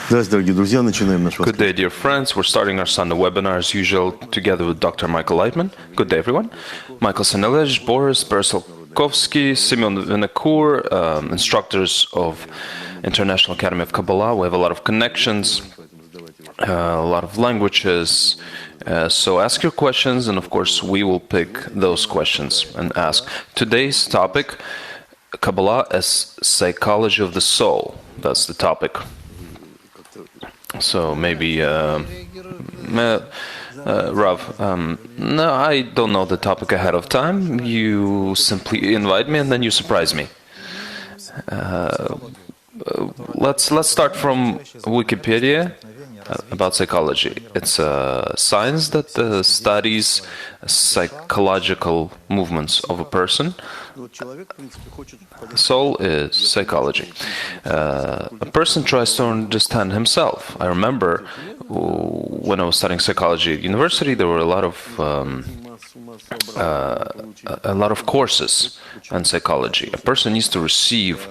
Good day, dear friends. We're starting our Sunday webinar as usual together with Dr. Michael Laitman. Good day, everyone. Michael Sanelej, Boris Bersalkovsky, Simeon Vinokur, instructors of International Academy of Kabbalah. We have a lot of connections, a lot of languages. So ask your questions, and of course we will pick those questions and ask. Today's topic, Kabbalah as psychology of the soul. That's the topic. So maybe, Rav, no, I don't know the topic ahead of time. You simply invite me and then you surprise me. Let's start from Wikipedia about psychology. It's a science that studies psychological movements of a person. Soul is psychology. A person tries to understand himself. I remember when I was studying psychology at university, there were a lot of courses on psychology. A person needs to receive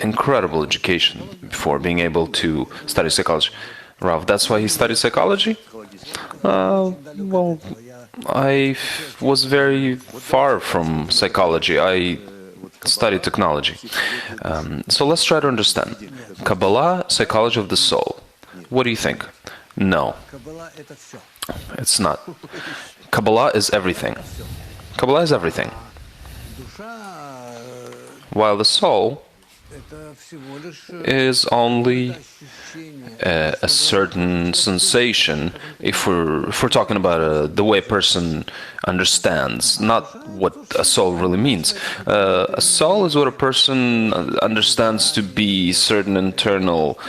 incredible education before being able to study psychology. Rav, that's why he studied psychology? Well, I was very far from psychology. I studied technology. So let's try to understand. Kabbalah, psychology of the soul. What do you think? No. It's not. Kabbalah is everything. Kabbalah is everything. While the soul is only a certain sensation, if we're talking about the way a person understands, not what a soul really means. A soul is what a person understands to be certain internal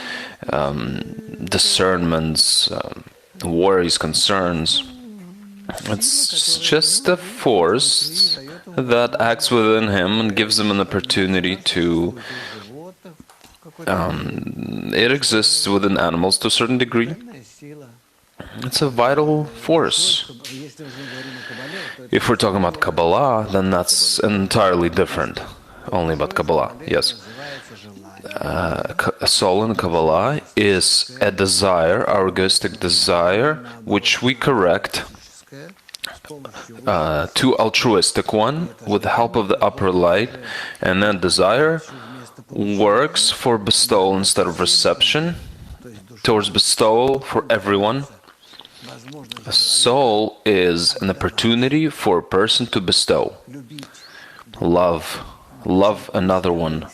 discernments, worries, concerns. It's just a force that acts within him and gives him an opportunity to it exists within animals to a certain degree. It's a vital force. If we're talking about Kabbalah, then that's entirely different. Only about Kabbalah, yes. A soul in Kabbalah is a desire, our egoistic desire, which we correct to altruistic one with the help of the upper light, and then desire works for bestowal instead of reception, towards bestowal for everyone. A soul is an opportunity for a person to bestow. Love another one.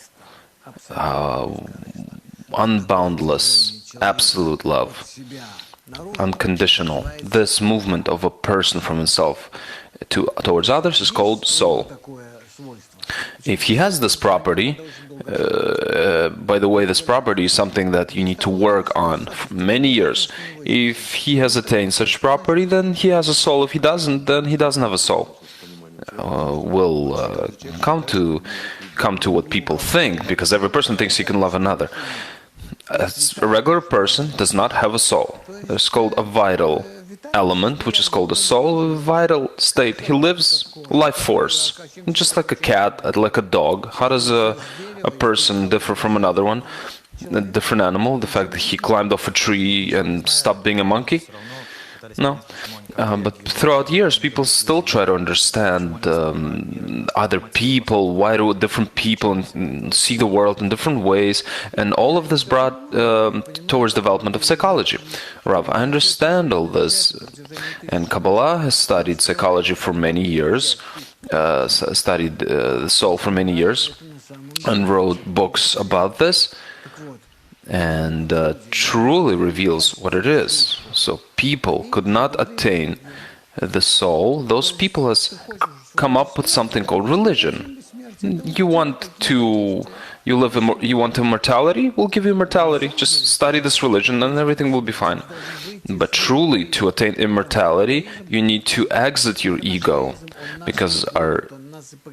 Unboundless, absolute love. Unconditional. This movement of a person from himself towards others is called soul. If he has this property, by the way, this property is something that you need to work on for many years. If he has attained such property, then he has a soul. If he doesn't, then he doesn't have a soul. We'll come to what people think, because every person thinks he can love another. A regular person does not have a soul. It's called a vital element, which is called a soul, a vital state. He lives life force, just like a cat, like a dog. How does a person differ from another one? A different animal? The fact that he climbed off a tree and stopped being a monkey? No. But throughout years, people still try to understand other people, why do different people see the world in different ways, and all of this brought towards development of psychology. Rav, I understand all this, and Kabbalah has studied psychology for many years, studied the soul for many years, and wrote books about this, and truly reveals what it is. So people could not attain the soul. Those people has come up with something called religion. You want immortality? We'll give you immortality. Just study this religion and everything will be fine. But truly, to attain immortality, you need to exit your ego, because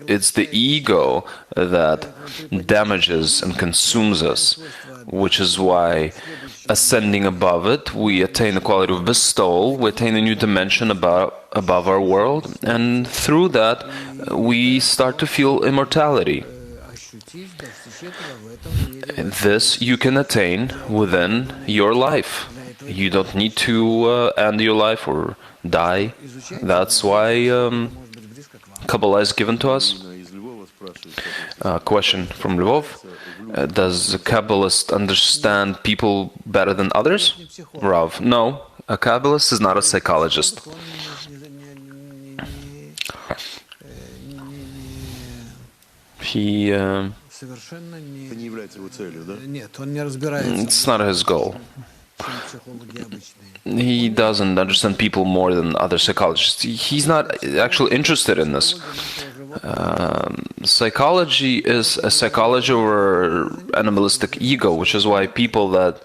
it's the ego that damages and consumes us, which is why ascending above it, we attain the quality of bestowal, we attain a new dimension above our world, and through that we start to feel immortality. This you can attain within your life. You don't need to end your life or die. That's why Kabbalah is given to us. Question from Lvov. Does a Kabbalist understand people better than others? Rav, no. A Kabbalist is not a psychologist. It's not his goal. He doesn't understand people more than other psychologists. He's not actually interested in this. Psychology is a psychology or animalistic ego, which is why people that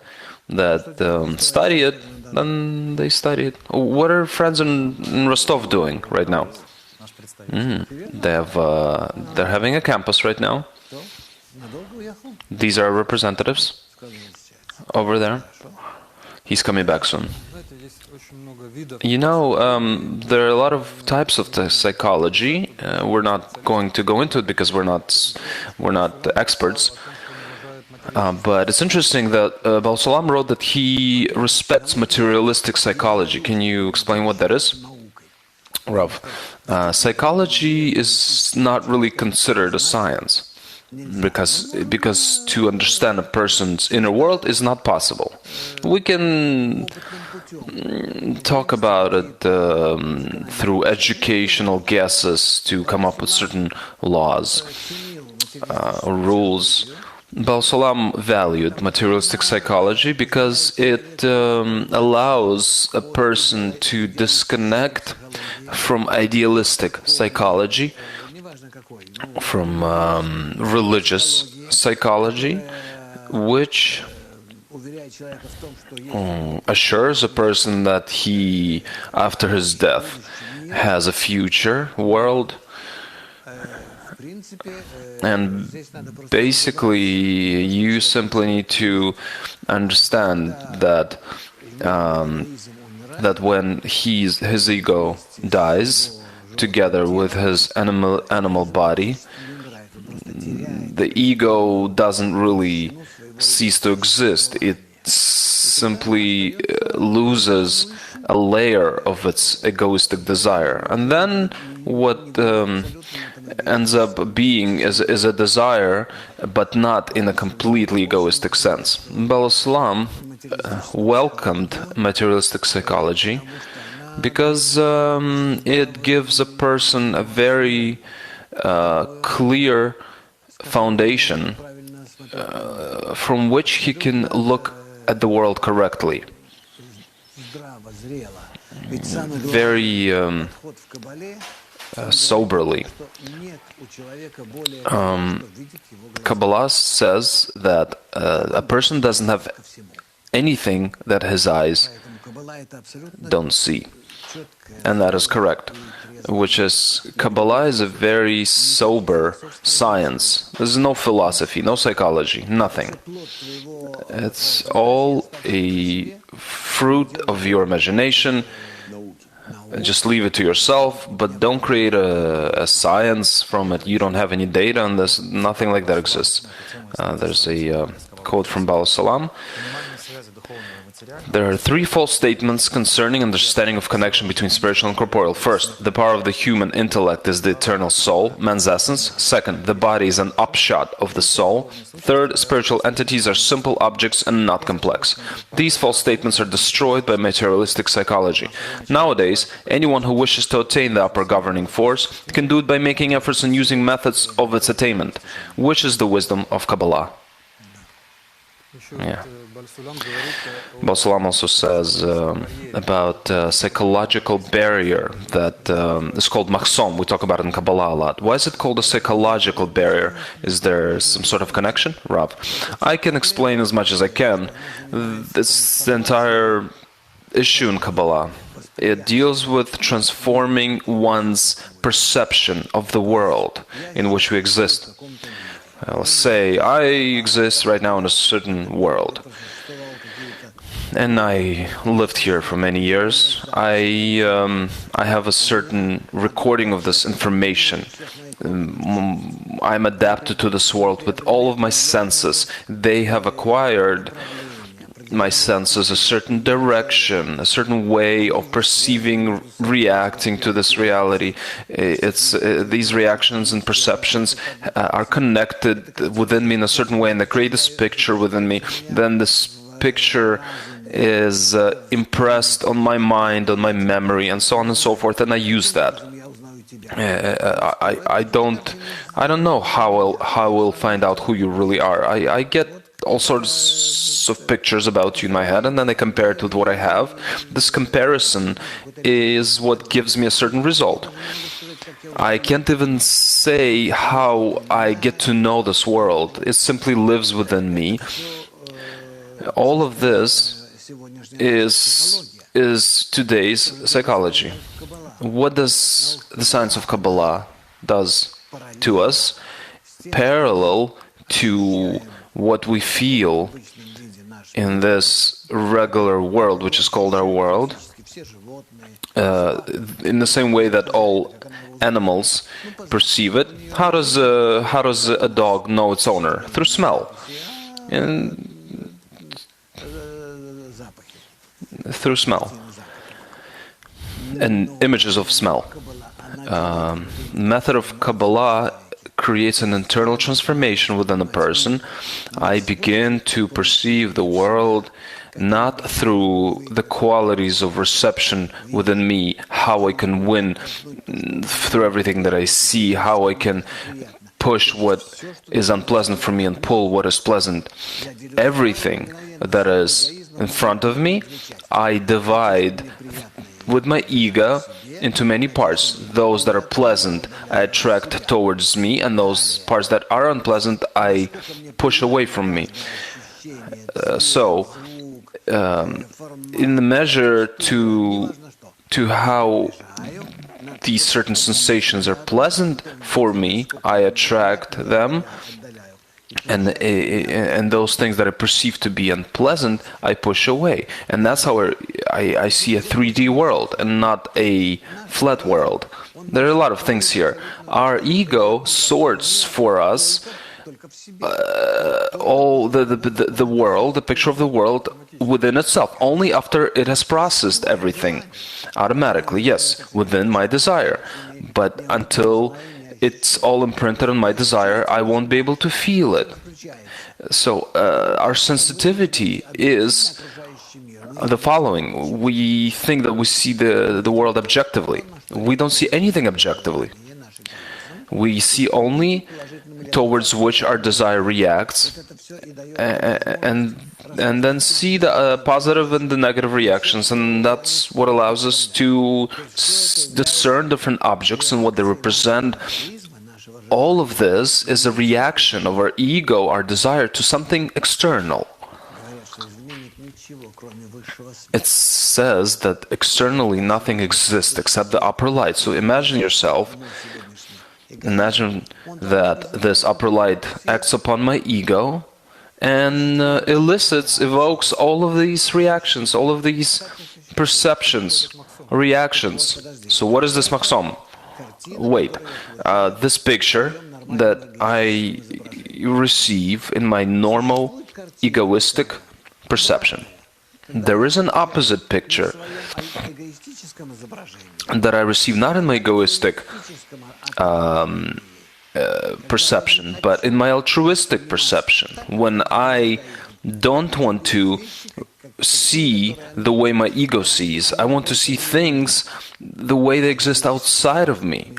study it, then they study it. What are friends in Rostov doing right now? They're having a campus right now. These are representatives over there. He's coming back soon. You know, there are a lot of types of psychology. We're not going to go into it because we're not experts. But it's interesting that Baal HaSulam wrote that he respects materialistic psychology. Can you explain what that is? Rav, psychology is not really considered a science. Because to understand a person's inner world is not possible. We can talk about it through educational guesses to come up with certain laws or rules. Baal HaSulam valued materialistic psychology because it allows a person to disconnect from idealistic psychology, from religious psychology, which assures a person that he, after his death, has a future world. And basically, you simply need to understand that when his ego dies, together with his animal body, the ego doesn't really cease to exist. It simply loses a layer of its egoistic desire. And then what ends up being is a desire, but not in a completely egoistic sense. Baal HaSulam welcomed materialistic psychology because it gives a person a very clear foundation from which he can look at the world correctly. Very soberly. Kabbalah says that a person doesn't have anything that his eyes don't see. And that is correct. Which is, Kabbalah is a very sober science. There's no philosophy, no psychology, nothing. It's all a fruit of your imagination. Just leave it to yourself, but don't create a science from it. You don't have any data on this. Nothing like that exists. There's a quote from Baal HaSulam. There are three false statements concerning understanding of connection between spiritual and corporeal. First, the power of the human intellect is the eternal soul, man's essence. Second, the body is an upshot of the soul. Third, spiritual entities are simple objects and not complex. These false statements are destroyed by materialistic psychology. Nowadays, anyone who wishes to attain the upper governing force can do it by making efforts and using methods of its attainment, which is the wisdom of Kabbalah. Yeah. Baal HaSulam also says about psychological barrier that is called machsom. We talk about it in Kabbalah a lot. Why is it called a psychological barrier? Is there some sort of connection? Rav, I can explain as much as I can. This the entire issue in Kabbalah. It deals with transforming one's perception of the world in which we exist. Let's say I exist right now in a certain world, and I lived here for many years. I have a certain recording of this information. I'm adapted to this world with all of my senses. They have acquired, my senses, a certain direction, a certain way of perceiving, reacting to this reality. These reactions and perceptions are connected within me in a certain way, and they create this picture within me. Then this picture is impressed on my mind, on my memory, and so on and so forth, and I use that. I don't know how I will find out who you really are. I get all sorts of pictures about you in my head, and then I compare it with what I have. This comparison is what gives me a certain result. I can't even say how I get to know this world. It simply lives within me. All of this is today's psychology. What does the science of Kabbalah does to us, parallel to what we feel in this regular world, which is called our world, in the same way that all animals perceive it. How does a dog know its owner? Through smell, and through smell and images of smell. Method of Kabbalah creates an internal transformation within a person. I begin to perceive the world not through the qualities of reception within me, how I can win through everything that I see, how I can push what is unpleasant for me and pull what is pleasant. Everything that is in front of me, I divide with my ego into many parts. Those that are pleasant I attract towards me, and those parts that are unpleasant I push away from me. In the measure to how these certain sensations are pleasant for me, I attract them, and those things that I perceive to be unpleasant, I push away. And that's how I see a 3D world and not a flat world. There are a lot of things here. Our ego sorts for us all the world, the picture of the world within itself, only after it has processed everything automatically, yes, within my desire. But until it's all imprinted on my desire, I won't be able to feel it. So our sensitivity is the following. We think that we see the world objectively. We don't see anything objectively. We see only towards which our desire reacts, and then see the positive and the negative reactions, and that's what allows us to discern different objects and what they represent. All of this is a reaction of our ego, our desire, to something external. It says that externally nothing exists except the upper light. So imagine that this upper light acts upon my ego and evokes all of these reactions, all of these perceptions, reactions. So what is this maxom? Wait, this picture that I receive in my normal egoistic perception. There is an opposite picture that I receive not in my egoistic perception, but in my altruistic perception, when I don't want to see the way my ego sees. I want to see things the way they exist outside of me.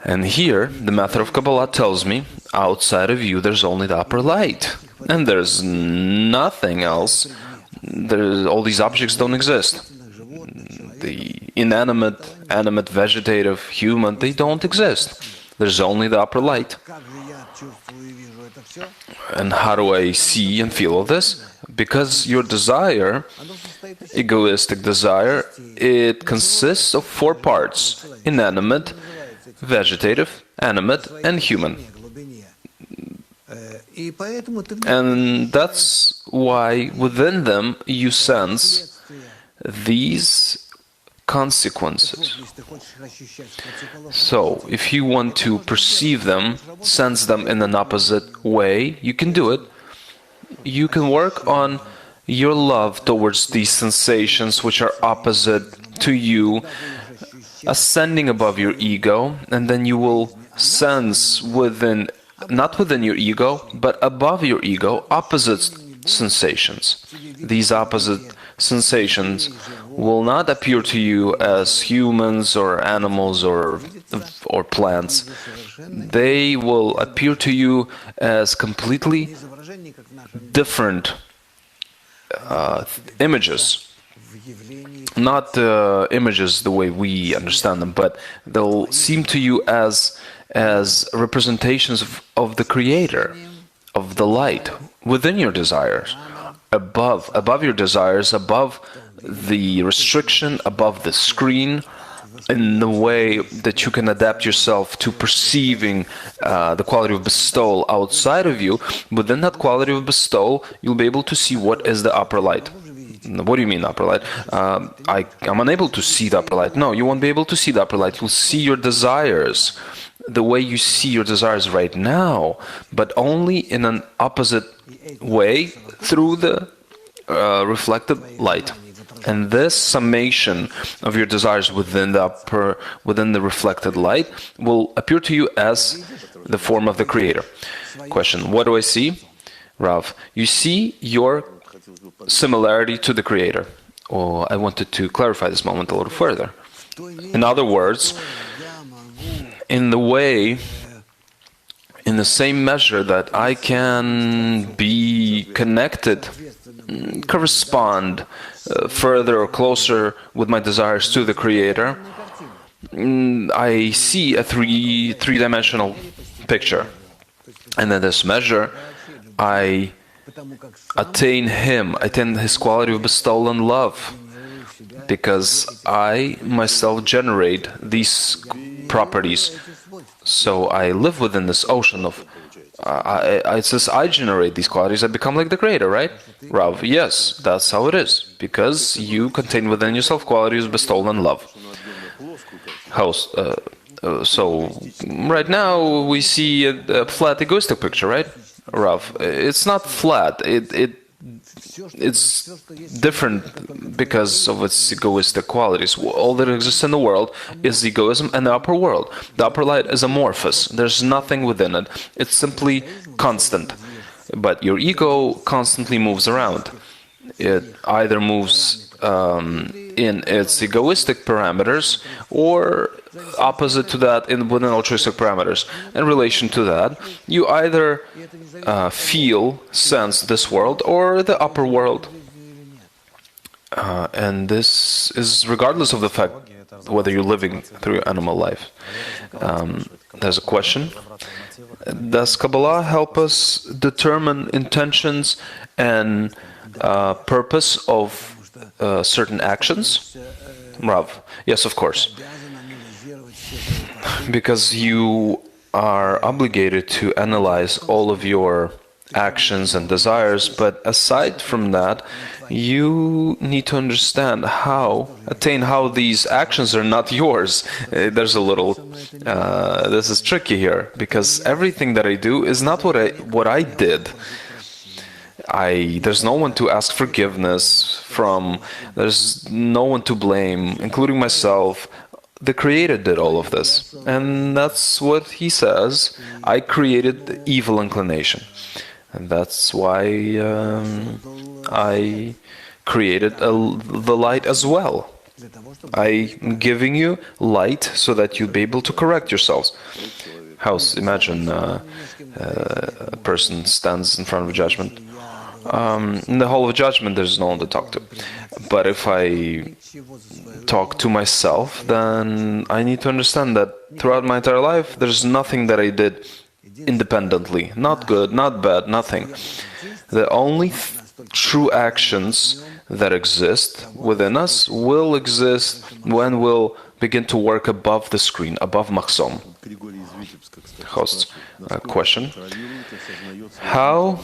And here, the method of Kabbalah tells me, outside of you there's only the upper light, and there's nothing else. All these objects don't exist. The inanimate, animate, vegetative, human, they don't exist. There's only the upper light. And how do I see and feel all this? Because your desire, egoistic desire, it consists of 4 parts: inanimate, vegetative, animate, and human. And that's why within them you sense these consequences. So, if you want to perceive them, sense them in an opposite way, you can do it. You can work on your love towards these sensations which are opposite to you, ascending above your ego, and then you will sense within, not within your ego, but above your ego, opposite sensations. These opposite sensations will not appear to you as humans or animals or plants. They will appear to you as completely different images. Not images the way we understand them, but they'll seem to you as representations of the Creator, of the light within your desires, above your desires, above the restriction, above the screen, in the way that you can adapt yourself to perceiving the quality of bestowal outside of you. Within that quality of bestowal, you'll be able to see what is the upper light. What do you mean upper light? I'm unable to see the upper light. No, you won't be able to see the upper light. You'll see your desires the way you see your desires right now, but only in an opposite way through the reflected light. And this summation of your desires within the reflected light will appear to you as the form of the Creator. Question: what do I see? Rav, you see your similarity to the Creator. Oh, I wanted to clarify this moment a little further. In other words, in the same measure that I can be connected, correspond further or closer with my desires to the Creator, I see a three-dimensional picture. And in this measure, I attain Him, attain His quality of bestowal and love, because I myself generate these properties. So I live within this ocean of, it says I generate these qualities, I become like the Creator, right? Rav, yes, that's how it is, because you contain within yourself qualities of bestowal and love. So right now we see a flat egoistic picture, right? Rav, it's not flat, it's different because of its egoistic qualities. All that exists in the world is egoism and the upper world. The upper light is amorphous. There's nothing within it. It's simply constant. But your ego constantly moves around. It either moves in its egoistic parameters or opposite to that within altruistic parameters. In relation to that, you either feel, sense this world or the upper world. And this is regardless of the fact whether you're living through animal life. There's a question. Does Kabbalah help us determine intentions and purpose of certain actions? Rav, yes, of course. Because you are obligated to analyze all of your actions and desires, but aside from that, you need to understand how these actions are not yours. There's a little, this is tricky here, because everything that I do is not what I did. There's no one to ask forgiveness from, there's no one to blame, including myself. The Creator did all of this, and that's what He says. I created the evil inclination, and that's why I created the light as well. I'm giving you light so that you'll be able to correct yourselves. Imagine a person stands in front of a judgment. In the hall of judgment, there's no one to talk to. But if I talk to myself, then I need to understand that throughout my entire life, there's nothing that I did independently. Not good, not bad, nothing. The only true actions that exist within us will exist when we'll begin to work above the screen, above Maxom. Host, question. How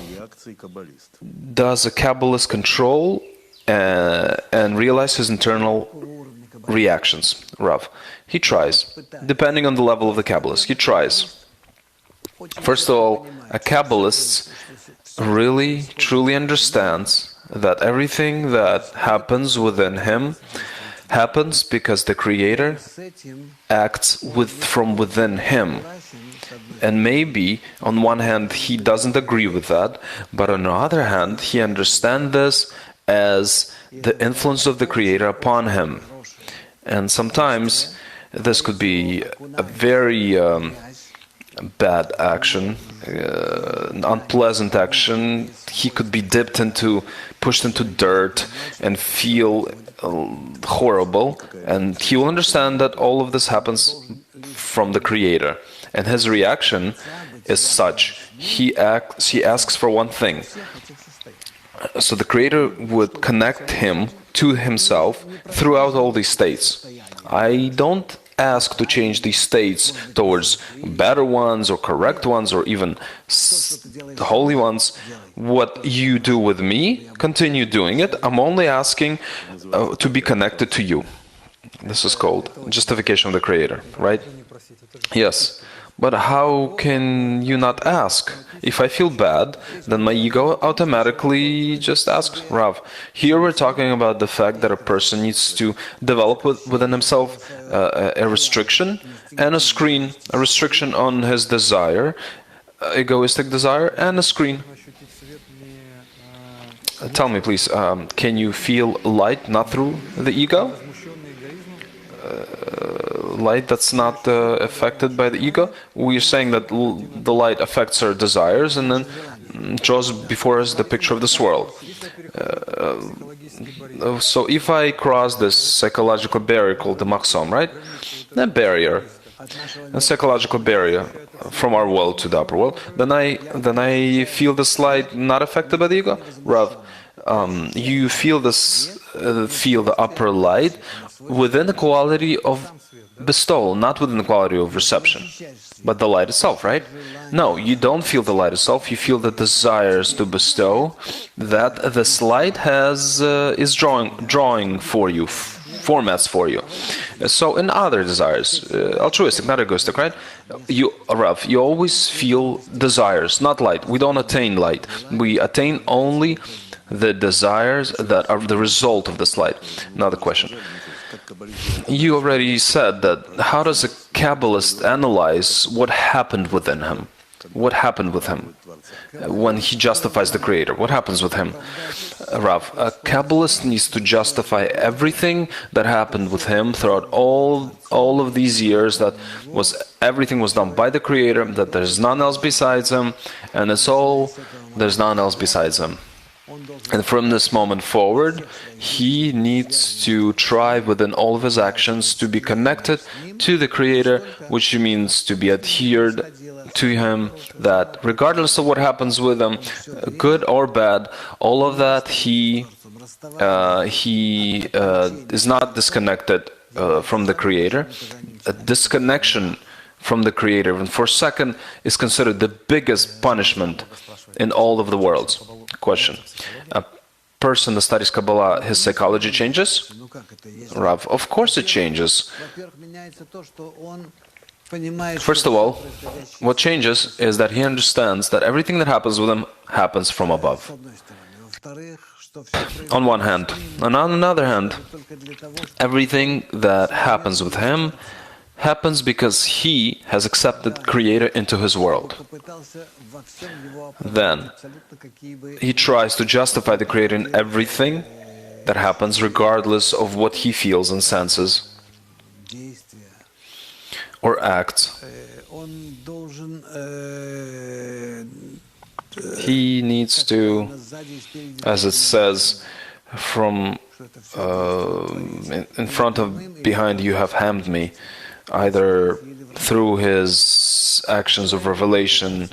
does a Kabbalist control and realize his internal reactions, Rav. He tries, depending on the level of the Kabbalist. He tries. First of all, a Kabbalist really, truly understands that everything that happens within him happens because the Creator acts from within him. And maybe, on one hand, he doesn't agree with that, but on the other hand, he understands this as the influence of the Creator upon him. And sometimes this could be a very bad action, an unpleasant action. He could be pushed into dirt and feel horrible, and he will understand that all of this happens from the Creator. And his reaction is such. He asks for one thing. So the Creator would connect him to himself throughout all these states. I don't ask to change these states towards better ones or correct ones or even the holy ones. What you do with me, continue doing it. I'm only asking to be connected to you. This is called justification of the Creator, right? Yes. But how can you not ask? If I feel bad, then my ego automatically just asks, Rav. Here we're talking about the fact that a person needs to develop within himself a restriction and a screen, a restriction on his desire, egoistic desire, and a screen. Tell me, please, can you feel light not through the ego? Light that's not affected by the ego. We're saying that the light affects our desires and then draws before us the picture of this world. So if I cross this psychological barrier called the maxom, right? That barrier, a psychological barrier from our world to the upper world, then I feel this light not affected by the ego. Rav, you feel the upper light within the quality of bestowal, not within the quality of reception, but the light itself, right? No, you don't feel the light itself. You feel the desires to bestow that this light is drawing for you, formats for you. So in other desires, altruistic, not egoistic, right? Rav, you always feel desires, not light. We don't attain light. We attain only the desires that are the result of this light. Another question. You already said that how does a Kabbalist analyze what happened within him? What happened with him when he justifies the Creator? What happens with him? Rav, a Kabbalist needs to justify everything that happened with him throughout all of these years, that everything was done by the Creator, that there's none else besides him, and there's none else besides him. And from this moment forward, he needs to try within all of his actions to be connected to the Creator, which means to be adhered to Him, that regardless of what happens with him, good or bad, all of that he is not disconnected from the Creator. A disconnection from the Creator, and for a second, is considered the biggest punishment in all of the worlds. Question. A person that studies Kabbalah, his psychology changes? Rav, of course it changes. First of all, what changes is that he understands that everything that happens with him happens from above. On one hand. And on another hand, everything that happens with him happens because he has accepted Creator into his world. Then he tries to justify the Creator in everything that happens, regardless of what he feels and senses or acts. He needs to, as it says, from in front of behind you have hammed me, either through his actions of revelation,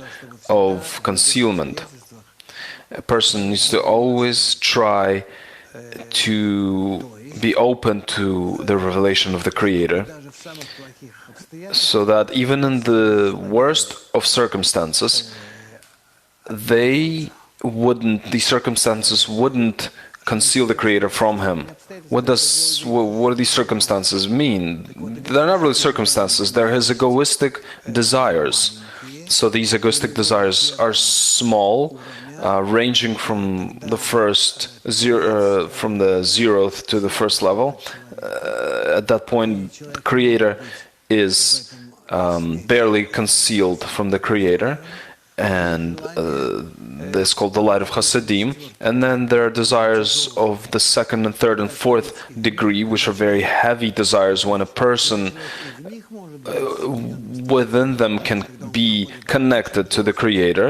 of concealment. A person needs to always try to be open to the revelation of the Creator, so that even in the worst of circumstances, these circumstances wouldn't conceal the Creator from him. What do these circumstances mean? They're not really circumstances, they're his egoistic desires. So these egoistic desires are small, ranging from the from the 0th to the first level. At that point, the Creator is barely concealed from the Creator, and this is called the light of Hasidim. And then there are desires of the 2nd and 3rd and 4th degree, which are very heavy desires when a person within them can be connected to the Creator.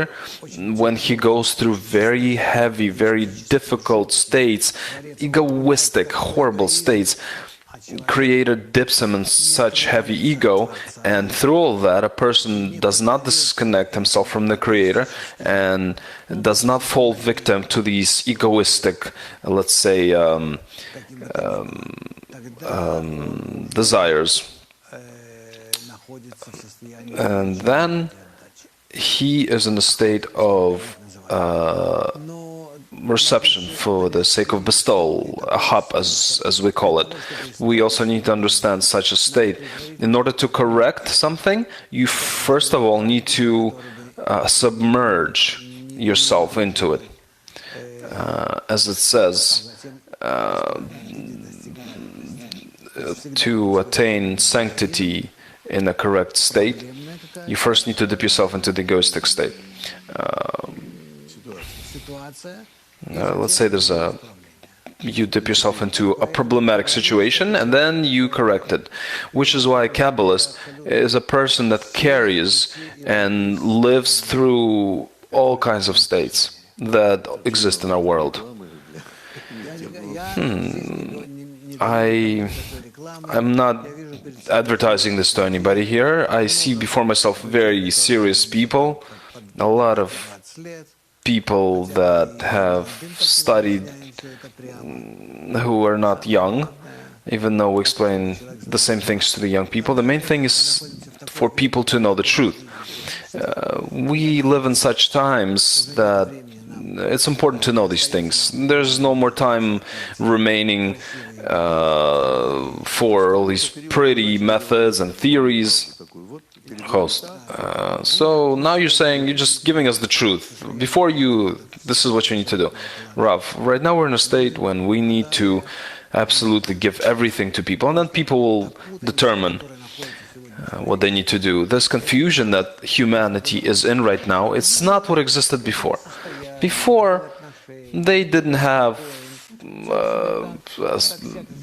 When he goes through very heavy, very difficult states, egoistic, horrible states, Creator dips him in such heavy ego, and through all that, a person does not disconnect himself from the Creator and does not fall victim to these egoistic, let's say, desires. And then he is in a state of reception for the sake of bestowal, a hop as we call it. We also need to understand such a state. In order to correct something, you first of all need to submerge yourself into it. As it says, to attain sanctity in a correct state, you first need to dip yourself into the egoistic state. Let's say you dip yourself into a problematic situation and then you correct it, which is why a Kabbalist is a person that carries and lives through all kinds of states that exist in our world. I'm not advertising this to anybody here. I see before myself very serious people, a lot of people that have studied who are not young, even though we explain the same things to the young people. The main thing is for people to know the truth. We live in such times that it's important to know these things. There's no more time remaining for all these pretty methods and theories. Host. So now you're saying you're just giving us the truth. Before this is what you need to do. Rav, right now we're in a state when we need to absolutely give everything to people, and then people will determine what they need to do. This confusion that humanity is in right now, it's not what existed before. Before, they didn't have,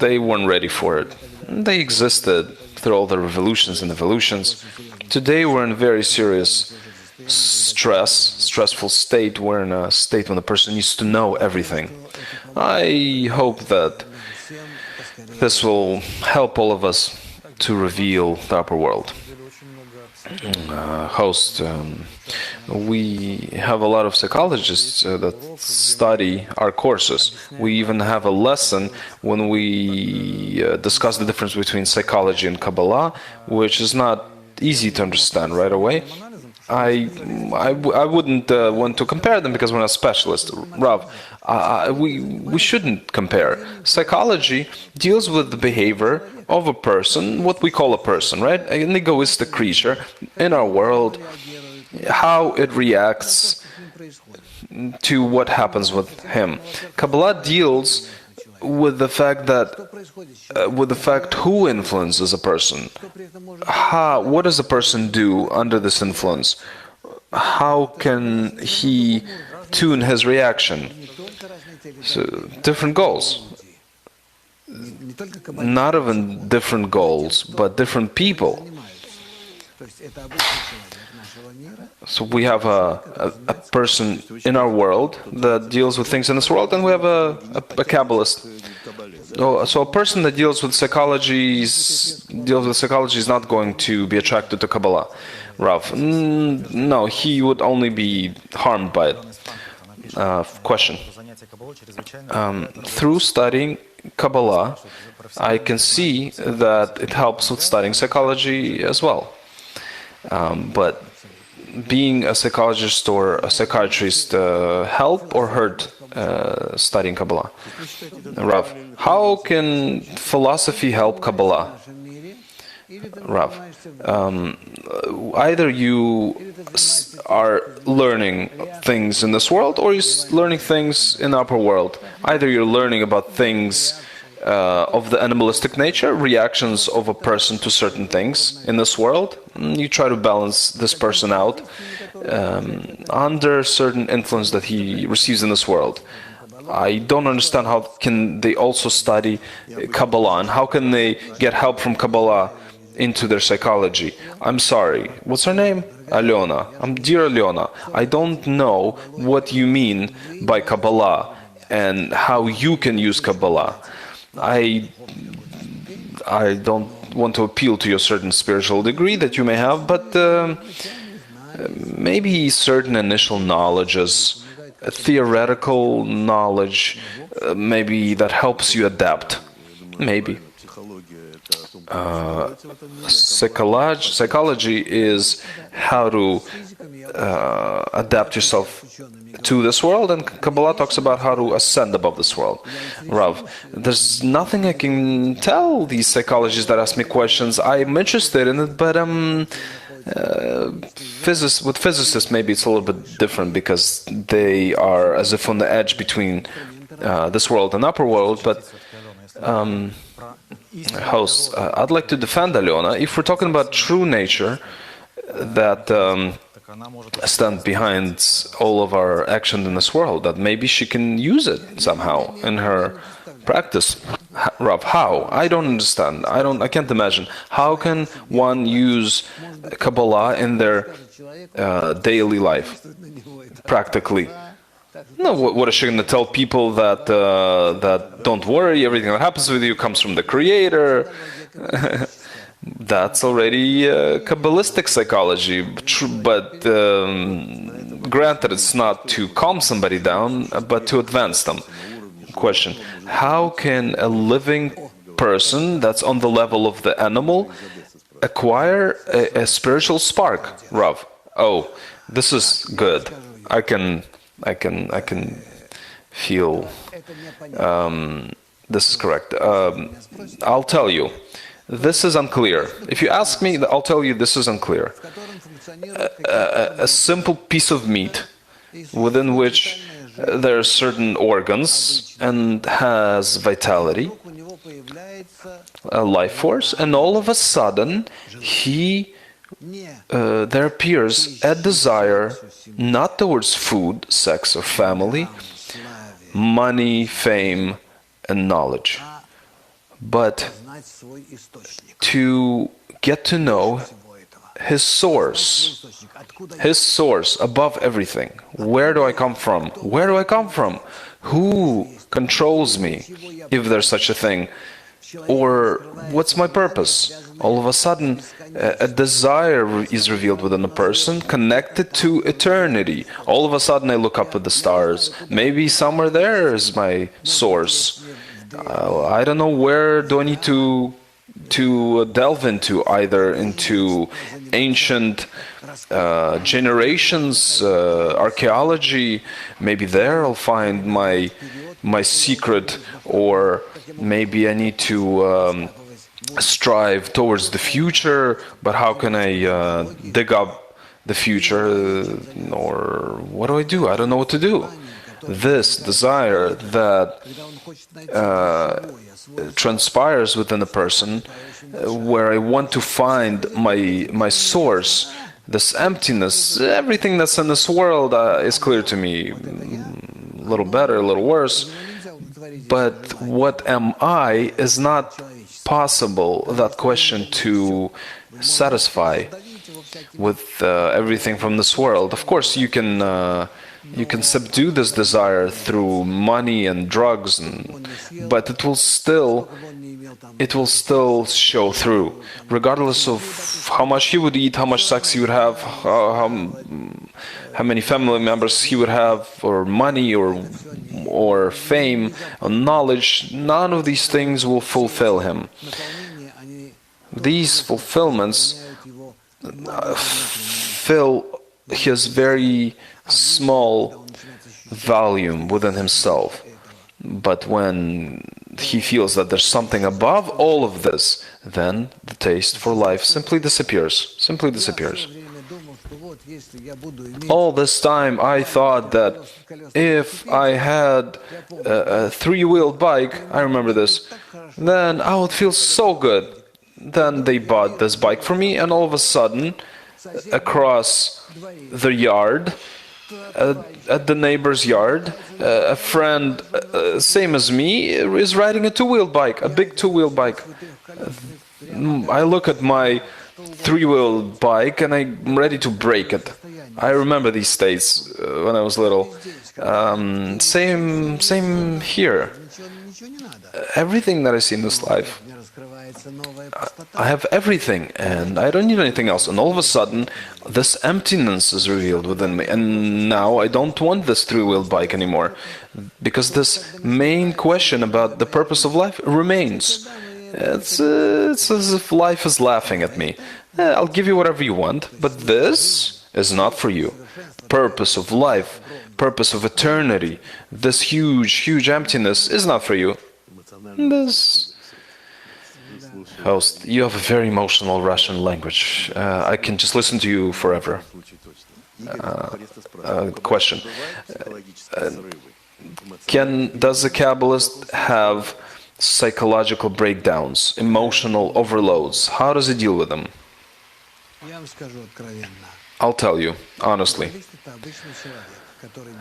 they weren't ready for it. They existed through all the revolutions and evolutions. Today we're in a very serious stressful state. We're in a state when the person needs to know everything. I hope that this will help all of us to reveal the upper world. Host, we have a lot of psychologists that study our courses. We even have a lesson when we discuss the difference between psychology and Kabbalah, which is not easy to understand right away. I wouldn't want to compare them because we're not specialists. Rav, we shouldn't compare. Psychology deals with the behavior of a person, what we call a person, right? An egoistic creature in our world, how it reacts to what happens with him. Kabbalah deals with the fact who influences a person. What does a person do under this influence? How can he tune his reaction? So, different goals. Not even different goals, but different people. So we have a person in our world that deals with things in this world, and we have a Kabbalist. So a person that deals with psychology is not going to be attracted to Kabbalah. Rav, no, he would only be harmed by it. Question. Through studying Kabbalah, I can see that it helps with studying psychology as well. But being a psychologist or a psychiatrist help or hurt studying Kabbalah. Rav, how can philosophy help Kabbalah? Rav, either you are learning things in this world or you're learning things in the upper world. Either you're learning about things of the animalistic nature, reactions of a person to certain things in this world. You try to balance this person out under certain influence that he receives in this world. I don't understand how can they also study Kabbalah and how can they get help from Kabbalah into their psychology. I'm sorry, what's her name? Alyona. Dear Alyona, I don't know what you mean by Kabbalah and how you can use Kabbalah. I don't want to appeal to your certain spiritual degree that you may have, but maybe certain initial knowledges, theoretical knowledge, maybe that helps you adapt. Maybe. Psychology is how to adapt yourself to this world, and Kabbalah talks about how to ascend above this world. Rav, there's nothing I can tell these psychologists that ask me questions. I'm interested in it, but with physicists maybe it's a little bit different because they are as if on the edge between this world and upper world, but hosts, I'd like to defend Alyona. If we're talking about true nature that stand behind all of our action in this world, that maybe she can use it somehow in her practice. Rav, how? I don't understand. I can't imagine. How can one use Kabbalah in their daily life, practically? No, what is she going to tell people that don't worry, everything that happens with you comes from the Creator? That's already Kabbalistic psychology, but granted, it's not to calm somebody down, but to advance them. Question: how can a living person that's on the level of the animal acquire a spiritual spark? Rav, oh, this is good. I can feel this is correct. I'll tell you, this is unclear. If you ask me, I'll tell you this is unclear. A simple piece of meat within which there are certain organs and has vitality, a life force, and all of a sudden there appears a desire not towards food, sex, or family, money, fame, and knowledge, but to get to know his source above everything. Where do I come from? Where do I come from? Who controls me, if there's such a thing? Or what's my purpose? All of a sudden, a desire is revealed within a person connected to eternity. All of a sudden, I look up at the stars. Maybe somewhere there is my source. I don't know where do I need to delve into, either into ancient generations, archaeology. Maybe there I'll find my secret, or maybe I need to strive towards the future, but how can I dig up the future, or what do? I don't know what to do. This desire that transpires within a person, where I want to find my source, this emptiness, everything that's in this world is clear to me, a little better, a little worse, but what am I is not possible, that question, to satisfy with everything from this world. Of course, you can subdue this desire through money and drugs, but it will still show through, regardless of how much he would eat, how much sex he would have, how many family members he would have, or money, or fame, or knowledge. None of these things will fulfill him. These fulfillments fill his very small volume within himself. But when he feels that there's something above all of this, then the taste for life simply disappears. Simply disappears. All this time I thought that if I had a three-wheeled bike, I remember this, then I would feel so good. Then they bought this bike for me, and all of a sudden, across the yard, at the neighbor's yard, a friend, same as me, is riding a two-wheeled bike, a big two-wheeled bike. I look at my three-wheeled bike and I'm ready to break it. I remember these days when I was little. Same here. Everything that I see in this life, I have everything and I don't need anything else. And all of a sudden, this emptiness is revealed within me. And now I don't want this three-wheeled bike anymore. Because this main question about the purpose of life remains. It's as if life is laughing at me. I'll give you whatever you want, but this is not for you. Purpose of life, purpose of eternity, this huge emptiness is not for you. This... Host, you have a very emotional Russian language. I can just listen to you forever. Question. Does a Kabbalist have psychological breakdowns, emotional overloads? How does he deal with them? I'll tell you, honestly.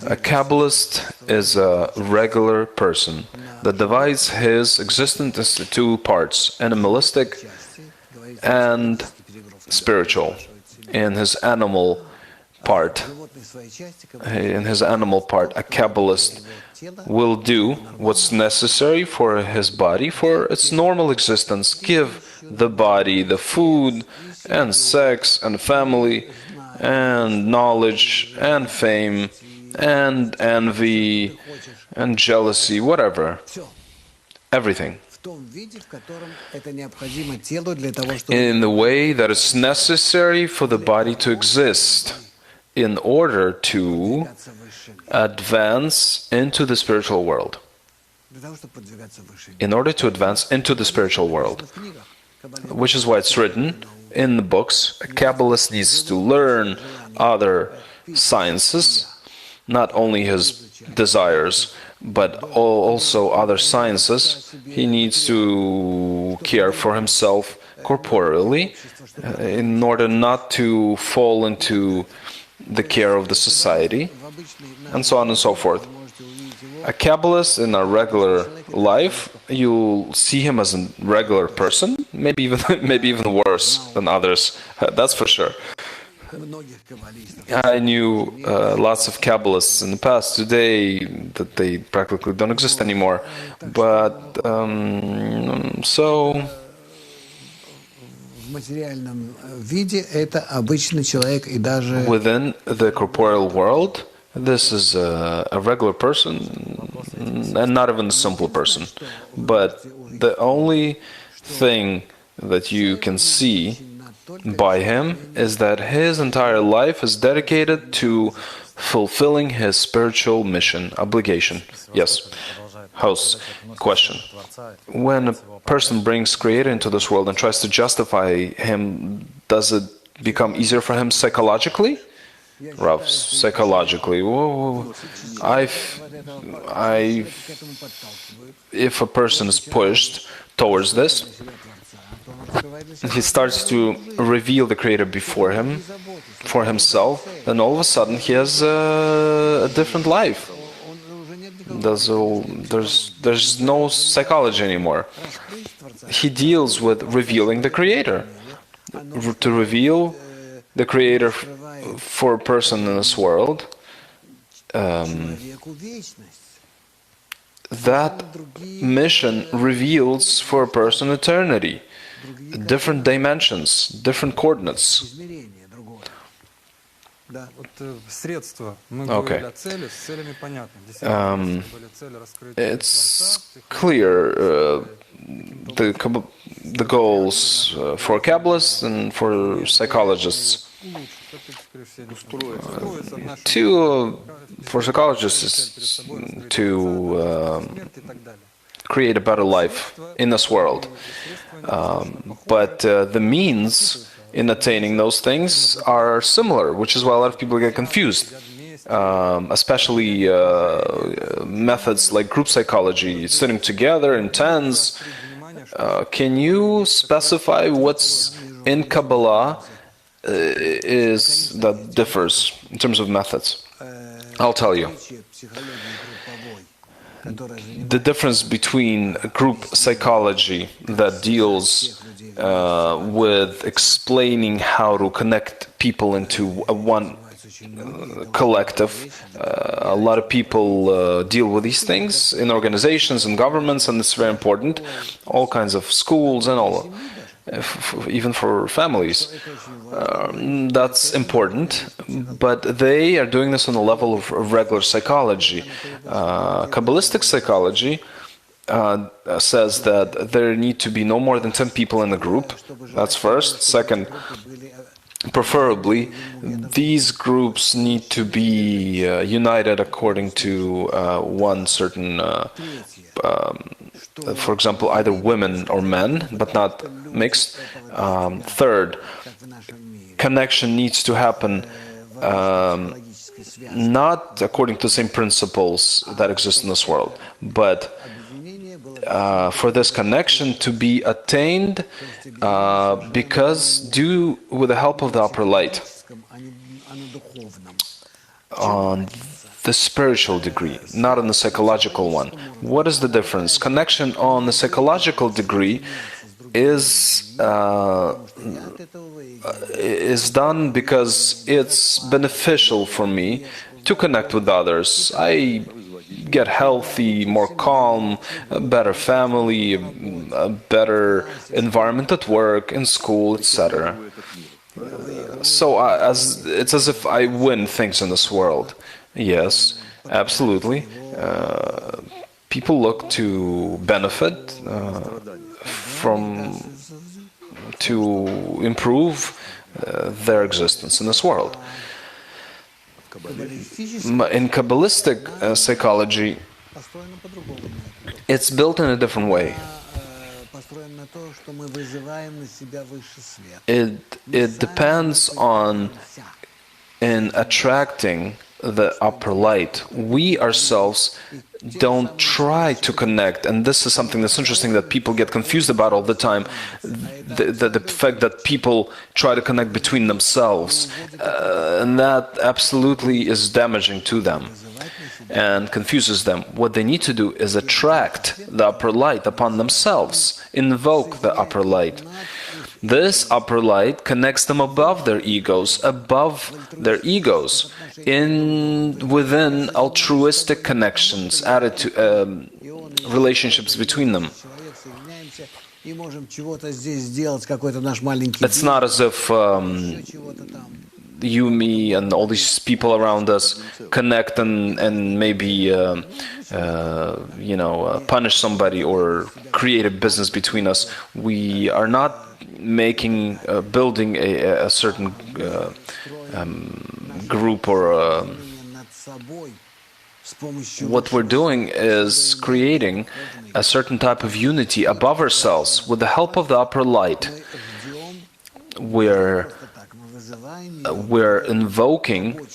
A Kabbalist is a regular person that divides his existence into two parts, animalistic and spiritual. In his animal part, a Kabbalist will do what's necessary for his body, for its normal existence, give the body the food and sex and family and knowledge and fame and envy and jealousy, whatever, everything, in the way that is necessary for the body to exist in order to advance into the spiritual world. In order to advance into the spiritual world, which is why it's written in the books, a Kabbalist needs to learn other sciences, not only his desires, but also other sciences. He needs to care for himself corporeally in order not to fall into the care of the society, and so on and so forth. A Kabbalist in a regular life, you'll see him as a regular person, maybe even worse than others. That's for sure. I knew lots of Kabbalists in the past. Today, that they practically don't exist anymore. But so. Within the corporeal world, this is a regular person, and not even a simple person. But the only thing that you can see by him is that his entire life is dedicated to fulfilling his spiritual mission, obligation. Yes. Host, question. When a person brings Creator into this world and tries to justify him, does it become easier for him psychologically? Rav, psychologically. Whoa. If a person is pushed towards this, he starts to reveal the Creator before him, for himself, then all of a sudden he has a different life. There's no psychology anymore. He deals with revealing the Creator. To reveal the Creator for a person in this world, that mission reveals for a person eternity, different dimensions, different coordinates. Okay. It's clear the goals for Kabbalists and for psychologists to for psychologists is to create a better life in this world. But the means in attaining those things are similar, which is why a lot of people get confused. Especially methods like group psychology, sitting together in tens. Can you specify what's in Kabbalah that differs in terms of methods? I'll tell you. The difference between group psychology that deals with explaining how to connect people into one collective. A lot of people deal with these things in organizations and governments, and it's very important. All kinds of schools and all, even for families. That's important, but they are doing this on the level of regular psychology. Kabbalistic psychology says that there need to be no more than 10 people in the group. That's first. Second, preferably, these groups need to be united according to one certain, for example, either women or men, but not mixed. Third, connection needs to happen not according to the same principles that exist in this world, but for this connection to be attained due with the help of the upper light on the spiritual degree, not on the psychological one. What is the difference? Connection on the psychological degree is done because it's beneficial for me to connect with others. I get healthy, more calm, a better family, a better environment at work, in school, etc. So it's as if I win things in this world. Yes, absolutely. People look to benefit to improve their existence in this world. In Kabbalistic psychology, it's built in a different way. It depends on in attracting the upper light. We ourselves don't try to connect, and this is something that's interesting that people get confused about all the time. The fact that people try to connect between themselves, and that absolutely is damaging to them and confuses them. What they need to do is attract the upper light upon themselves, invoke the upper light. This upper light connects them above their egos, within altruistic connections, relationships between them. It's not as if you, me, and all these people around us connect and maybe punish somebody or create a business between us. We are not building a certain group or what we're doing is creating a certain type of unity above ourselves with the help of the upper light. We're invoking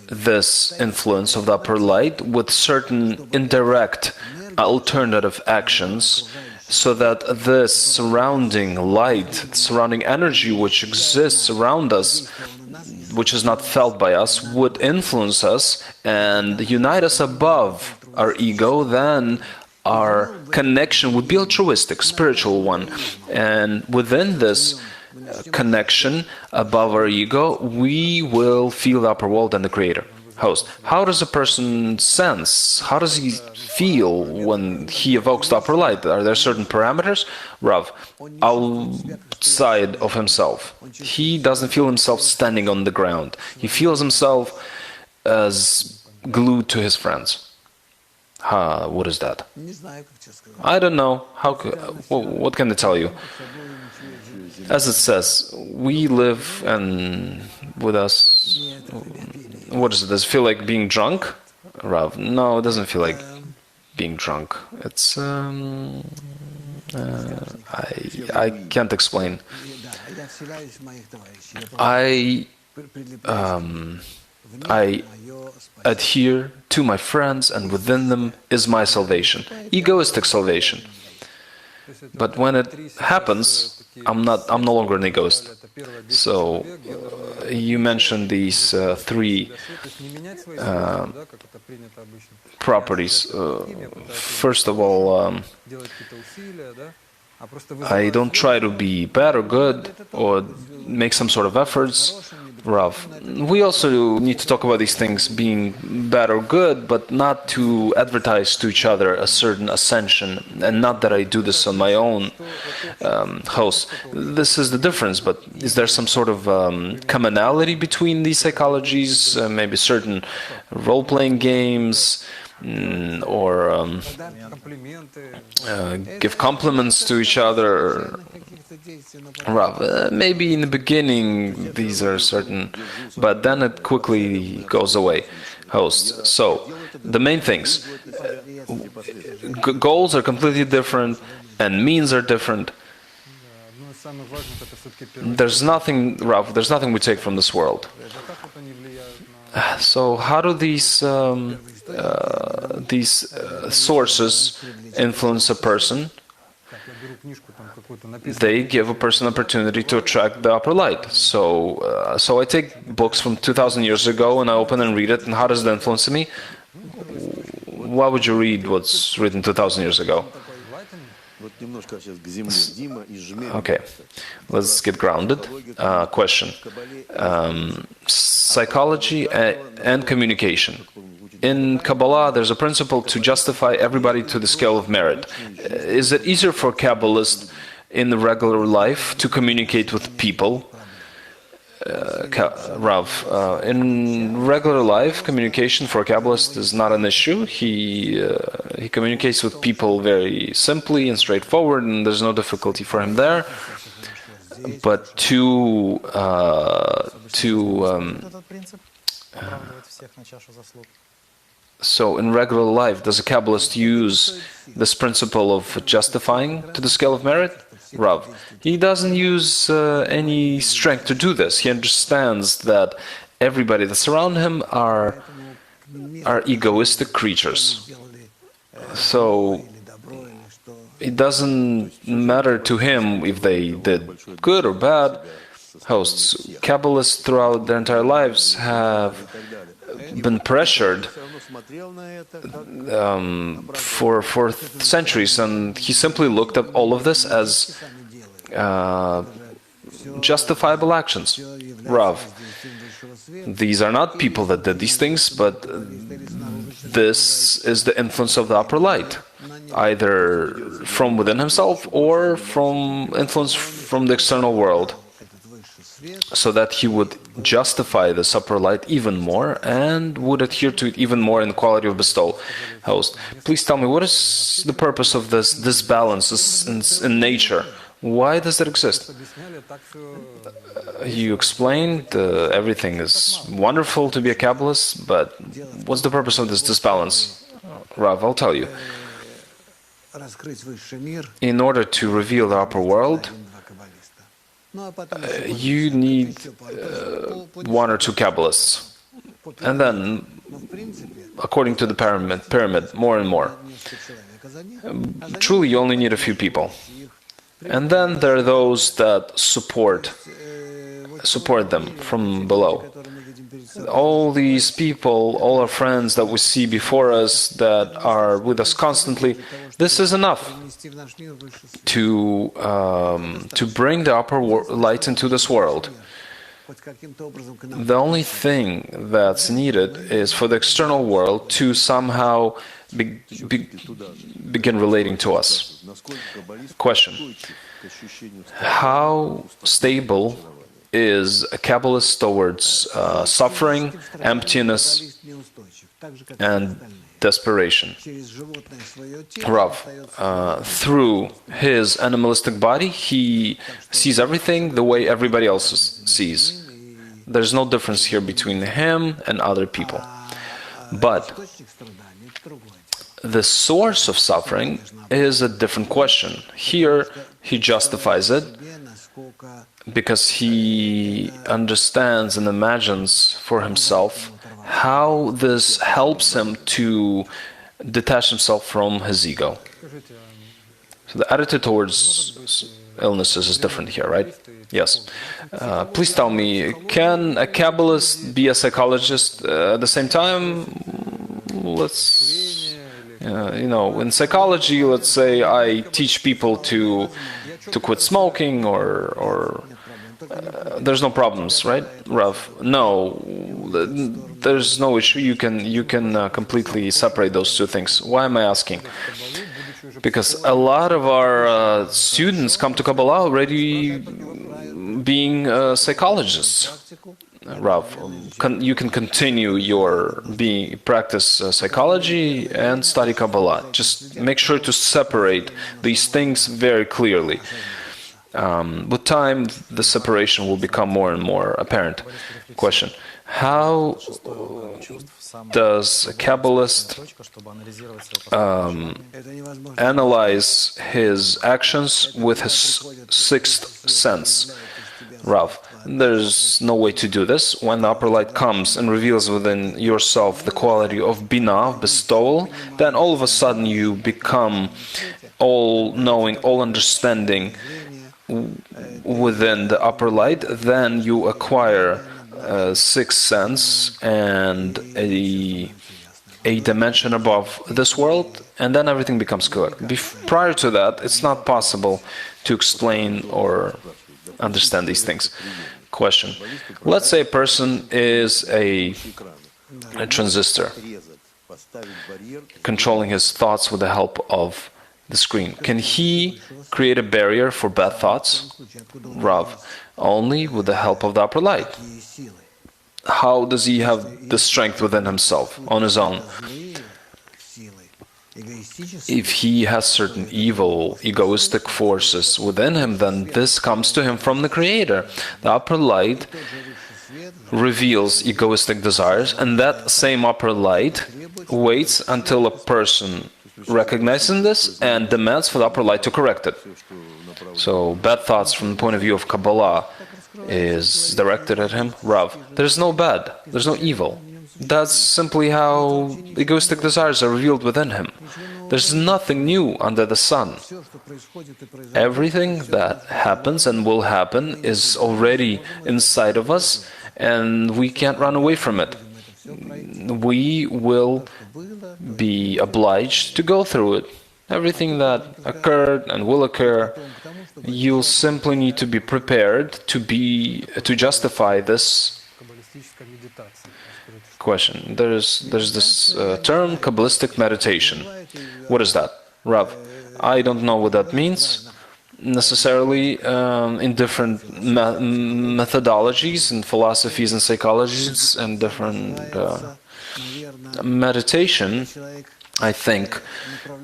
this influence of the upper light with certain indirect alternative actions, so that this surrounding light, surrounding energy which exists around us, which is not felt by us, would influence us and unite us above our ego. Then our connection would be altruistic, spiritual one. And within this connection above our ego, we will feel the upper world and the Creator. Host, how does a person sense? How does he feel when he evokes the upper light? Are there certain parameters? Rav, outside of himself. He doesn't feel himself standing on the ground. He feels himself as glued to his friends. What is that? I don't know. What can I tell you? As it says, we live and with us What is it? Does it feel like being drunk? Rav, no, it doesn't feel like being drunk. It's I can't explain. I adhere to my friends, and within them is my salvation, egoistic salvation. But when it happens, I'm no longer an egoist. So you mentioned these three properties. First of all, I don't try to be bad or good or make some sort of efforts. Rav, we also need to talk about these things being bad or good, but not to advertise to each other a certain ascension, and not that I do this on my own host. This is the difference, but is there some sort of commonality between these psychologies, maybe certain role-playing games, or give compliments to each other? Rav, maybe in the beginning these are certain, but then it quickly goes away. Host. So, the main things. Goals are completely different, and means are different. There's nothing, Rav, there's nothing we take from this world. So, how do these sources influence a person? They give a person an opportunity to attract the upper light. So, so I take books from 2,000 years ago and I open and read it, and how does it influence me? Why would you read what's written 2,000 years ago? Okay, let's get grounded. Question. Psychology and communication. In Kabbalah, there's a principle to justify everybody to the scale of merit. Is it easier for Kabbalists in the regular life to communicate with people? Rav, in regular life, communication for a Kabbalist is not an issue. He communicates with people very simply and straightforward, and there's no difficulty for him there. But so in regular life, does a Kabbalist use this principle of justifying to the scale of merit? Rav, he doesn't use any strength to do this. He understands that everybody that's around him are egoistic creatures. So it doesn't matter to him if they did good or bad. Hosts, Kabbalists throughout their entire lives have been pressured for centuries, and he simply looked at all of this as justifiable actions. Rav, these are not people that did these things, but this is the influence of the upper light, either from within himself or from influence from the external world, so that he would justify this upper light even more and would adhere to it even more in the quality of bestowal. Host, please tell me, what is the purpose of this balance in nature? Why does it exist? You explained everything is wonderful to be a Kabbalist, but what's the purpose of this disbalance? Rav, I'll tell you. In order to reveal the upper world, you need one or two Kabbalists, and then, according to the pyramid, more and more. Truly, you only need a few people, and then there are those that support them from below. All these people, all our friends that we see before us, that are with us constantly, this is enough to bring the upper light into this world. The only thing that's needed is for the external world to somehow begin relating to us. Question. How stable is a Kabbalist towards suffering, emptiness, and desperation? Rav, through his animalistic body, he sees everything the way everybody else sees. There's no difference here between him and other people. But the source of suffering is a different question. Here, he justifies it because he understands and imagines for himself how this helps him to detach himself from his ego. So the attitude towards illnesses is different here, right? Yes. Please tell me, can a Kabbalist be a psychologist at the same time? Let's, in psychology, let's say I teach people to quit smoking or there's no problems, right, Rav? No, there's no issue. You can completely separate those two things. Why am I asking? Because a lot of our students come to Kabbalah already being psychologists. Rav, you can continue your practice psychology and study Kabbalah. Just make sure to separate these things very clearly. With time, the separation will become more and more apparent. Question: how does a Kabbalist analyze his actions with his sixth sense? Rav, there's no way to do this. When the upper light comes and reveals within yourself the quality of bina, bestowal, then all of a sudden you become all-knowing, all-understanding within the upper light. Then you acquire sixth sense and a dimension above this world, and then everything becomes clear. Prior to that, it's not possible to explain or understand these things. Question: let's say a person is a transistor controlling his thoughts with the help of the screen. Can he create a barrier for bad thoughts? Rav, only with the help of the upper light. How does he have the strength within himself on his own? If he has certain evil, egoistic forces within him, then this comes to him from the Creator. The upper light reveals egoistic desires, and that same upper light waits until a person recognizes this and demands for the upper light to correct it. So, bad thoughts from the point of view of Kabbalah is directed at him. Rav, there's no bad, there's no evil. That's simply how egoistic desires are revealed within him. There's nothing new under the sun. Everything that happens and will happen is already inside of us, and we can't run away from it. We will be obliged to go through it. Everything that occurred and will occur, you'll simply need to be prepared to justify this. Question: there's this term Kabbalistic meditation. What is that? Rav, I don't know what that means necessarily. In different methodologies and philosophies and psychologies and different meditation, I think,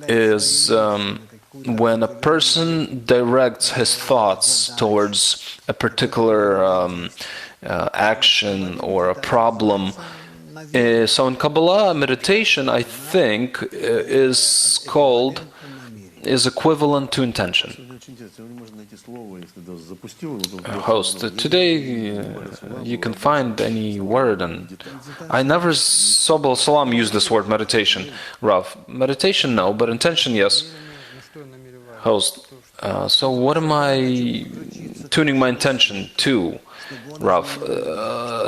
is when a person directs his thoughts towards a particular action or a problem. So in Kabbalah, meditation, I think, is equivalent to intention. Host, today you can find any word, and I never saw Baal HaSulam use this word meditation. Rav, meditation no, but intention yes. Host, so what am I tuning my intention to? Rav,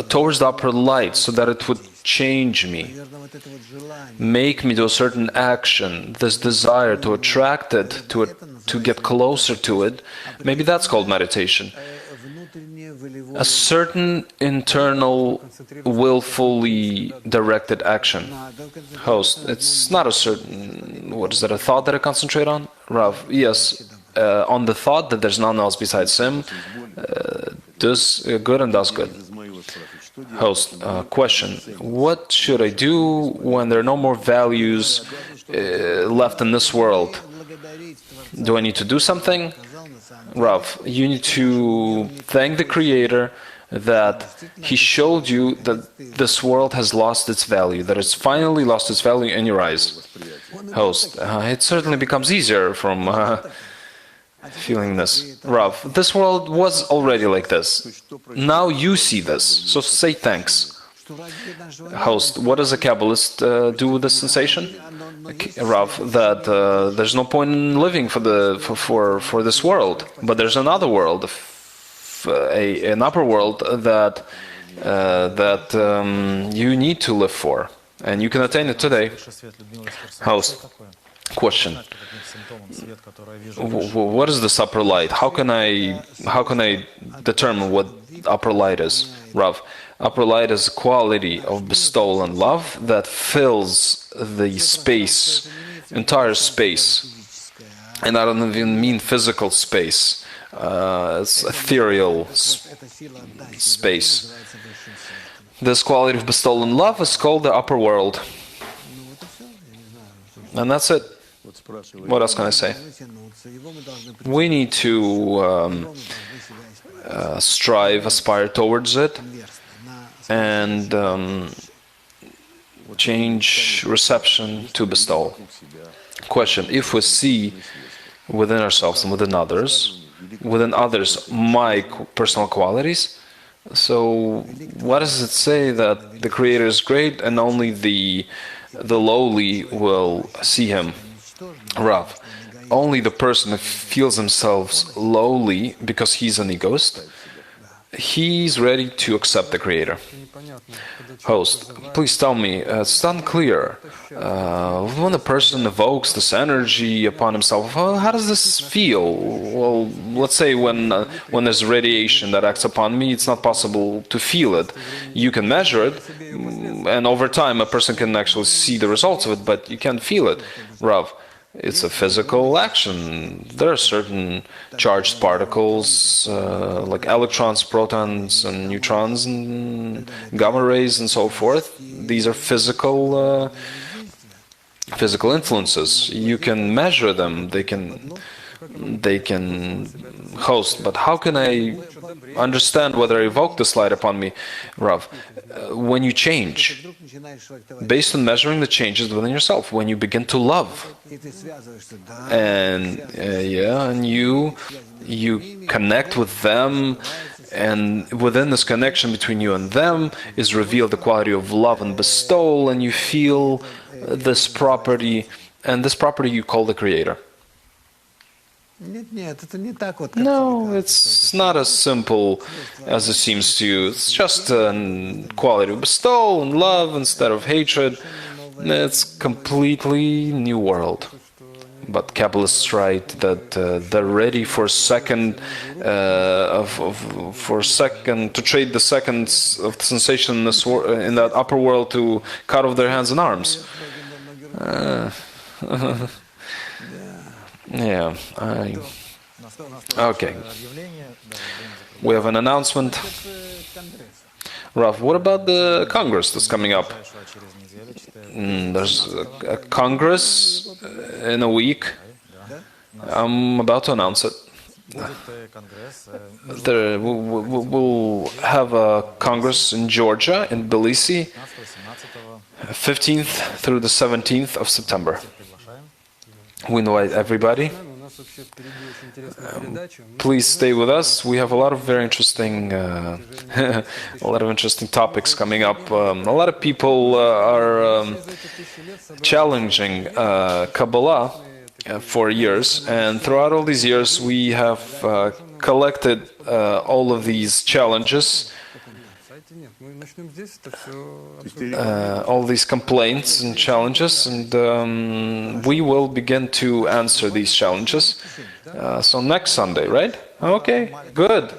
towards the upper light, so that it would change me, make me do a certain action, this desire to attract it, to get closer to it. Maybe that's called meditation. A certain internal, willfully directed action. Host, it's not a certain, what is that, a thought that I concentrate on? Rav, yes, on the thought that there's none else besides him, does good and does good. Host, question: what should I do when there are no more values left in this world? Do I need to do something? Rav, you need to thank the Creator that he showed you that this world has lost its value, that it's finally lost its value in your eyes. Host, it certainly becomes easier from feeling this. Rav, this world was already like this. Now you see this, so say thanks. Host, what does a Kabbalist do with this sensation? Rav, that there's no point in living for this world, but there's another world, an upper world that you need to live for, and you can attain it today. Host, question: what is this upper light? How can I determine what upper light is? Rav, upper light is a quality of bestowal and love that fills the space, entire space, and I don't even mean physical space. It's ethereal space. This quality of bestowal and love is called the upper world. And that's it. What else can I say? We need to strive, aspire towards it, and change reception to bestowal. Question: if we see within ourselves and within others my personal qualities, so what does it say that the Creator is great and only the lowly will see Him? Rav, only the person who feels themselves lowly because he's an egoist, he's ready to accept the Creator. Host, please tell me, it's unclear. When a person evokes this energy upon himself, how does this feel? Well, let's say when there's radiation that acts upon me, it's not possible to feel it. You can measure it, and over time a person can actually see the results of it, but you can't feel it. Rav, it's a physical action. There are certain charged particles like electrons, protons, and neutrons, and gamma rays, and so forth. These are physical influences. You can measure them. They can host. But how can I understand whether I evoke this light upon me, Rav? When you change, based on measuring the changes within yourself, when you begin to love, and and you connect with them, and within this connection between you and them is revealed the quality of love and bestowal, and you feel this property, and this property you call the Creator. No, it's not as simple as it seems to you. It's just a quality of bestowal and love instead of hatred. It's completely new world. But Kabbalists write that they're ready for second to trade the seconds of the sensation in that upper world to cut off their hands and arms. Yeah, okay. We have an announcement. Rav, what about the Congress that's coming up? There's a Congress in a week. I'm about to announce it. We'll have a Congress in Georgia, in Tbilisi, 15th through the 17th of September. We invite everybody. Please stay with us. We have a lot of very interesting, topics coming up. A lot of people are challenging Kabbalah for years, and throughout all these years, we have collected all of these challenges. All these complaints and challenges, and we will begin to answer these challenges. So next Sunday, right? Okay, good.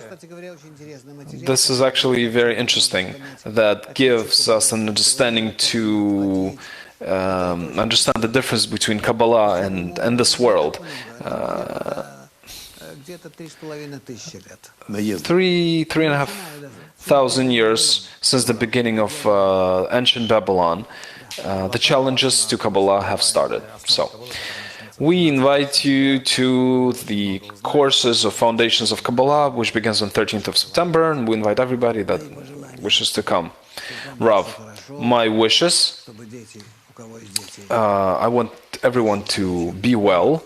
This is actually very interesting. That gives us an understanding to understand the difference between Kabbalah and this world. 3,500 years since the beginning of ancient Babylon, the challenges to Kabbalah have started. So, We invite you to the courses of Foundations of Kabbalah, which begins on 13th of September, and we invite everybody that wishes to come. Rav, my wishes, I want everyone to be well.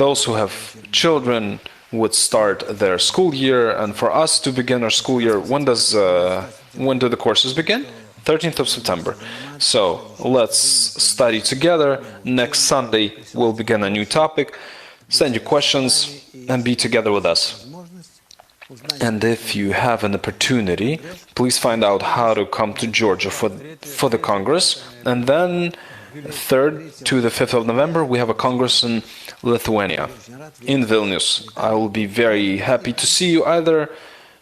Those who have children would start their school year, and for us to begin our school year, when do the courses begin? 13th of September. So let's study together. Next Sunday we'll begin a new topic. Send your questions and be together with us. And if you have an opportunity, please find out how to come to Georgia for the Congress. And then 3rd to the 5th of November, we have a Congress in Lithuania, in Vilnius. I will be very happy to see you either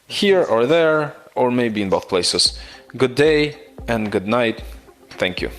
here or there, or maybe in both places. Good day and good night. Thank you.